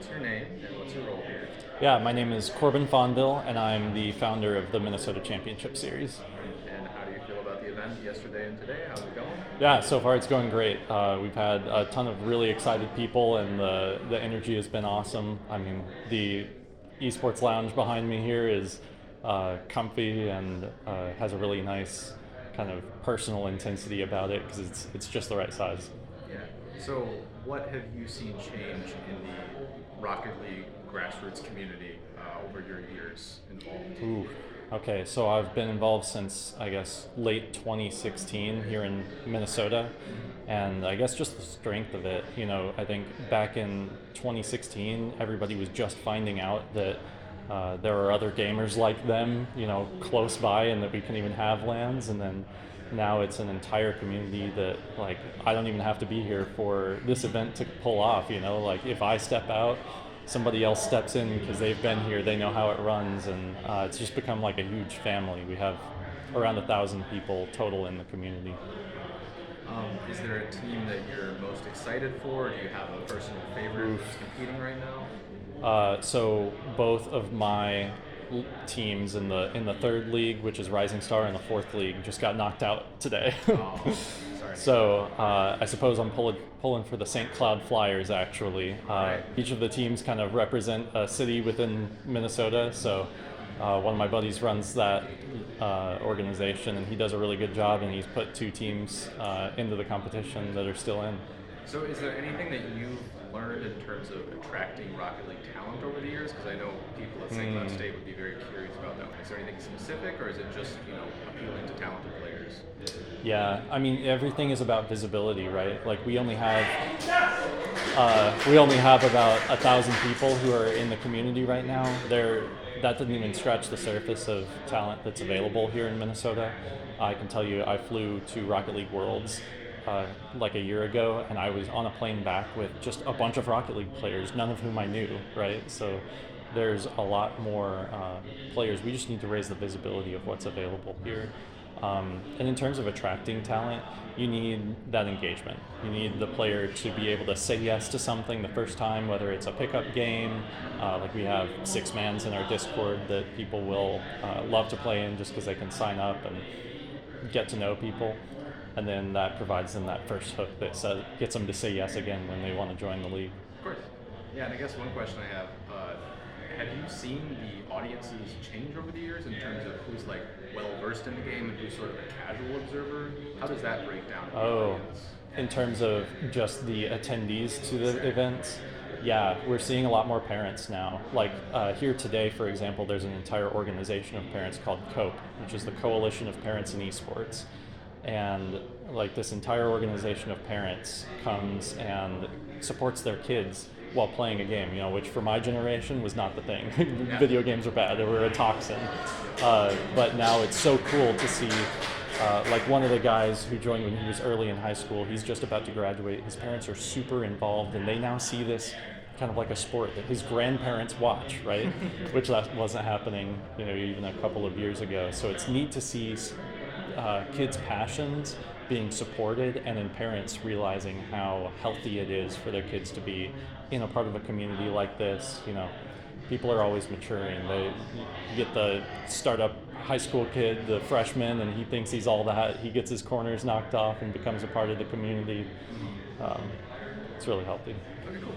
what's your name and what's your role here? Yeah, my name is Corbin Fonville, and I'm the founder of the Minnesota Championship Series. And how do you feel about the event yesterday and today? How's it going? Yeah, so far it's going great. We've had a ton of really excited people, and the energy has been awesome. I mean, the esports lounge behind me here is comfy and has a really nice kind of personal intensity about it because it's just the right size. Yeah. So, what have you seen change in the Rocket League grassroots community over your years involved? Ooh. Okay, so I've been involved since I guess late 2016 here in Minnesota, and I guess just the strength of it. I think back in 2016, everybody was just finding out that there are other gamers like them, close by, and that we can even have LANs. And then now it's an entire community that, like, I don't even have to be here for this event to pull off. Like if I step out, somebody else steps in because they've been here, they know how it runs, and it's just become like a huge family. We have around 1,000 people total in the community. Is there a team that you're most excited for? Or do you have a personal favorite who's competing right now? So both of my teams in the third league, which is Rising Star, and the fourth league, just got knocked out today. Oh, sorry. So I suppose I'm pulling for the St. Cloud Flyers, actually. Right. Each of the teams kind of represent a city within Minnesota. So one of my buddies runs that organization, and he does a really good job, and he's put two teams into the competition that are still in. So, is there anything that you've learned in terms of attracting Rocket League talent over the years? Because I know people at St. Cloud State would be very curious about that. Is there anything specific, or is it just appealing to talented players? Yeah, I mean everything is about visibility, right? Like we only have about 1,000 people who are in the community right now. That doesn't even scratch the surface of talent that's available here in Minnesota. I can tell you, I flew to Rocket League Worlds like a year ago, and I was on a plane back with just a bunch of Rocket League players, none of whom I knew, right? So there's a lot more players. We just need to raise the visibility of what's available here. And in terms of attracting talent, you need that engagement. You need the player to be able to say yes to something the first time, whether it's a pickup game, like we have 6-mans in our Discord that people will love to play in just because they can sign up and get to know people. And then that provides them that first hook that gets them to say yes again when they want to join the league. Of course. Yeah, and I guess one question I have you seen the audiences change over the years in terms of who's like well versed in the game and who's sort of a casual observer? How does that break down in the audience? In terms of just the attendees to the events, yeah, we're seeing a lot more parents now. Like here today, for example, there's an entire organization of parents called COPE, which is the Coalition of Parents in Esports. And like this entire organization of parents comes and supports their kids while playing a game, which for my generation was not the thing. Video games are bad, they were a toxin. But now it's so cool to see, like one of the guys who joined when he was early in high school, he's just about to graduate. His parents are super involved, and they now see this kind of like a sport that his grandparents watch, right? Which that wasn't happening, even a couple of years ago. So it's neat to see kids' passions being supported, and then parents realizing how healthy it is for their kids to be in a part of a community like this. People are always maturing. You get the startup high school kid, the freshman, and he thinks he's all that. He gets his corners knocked off and becomes a part of the community. It's really healthy. Okay, cool.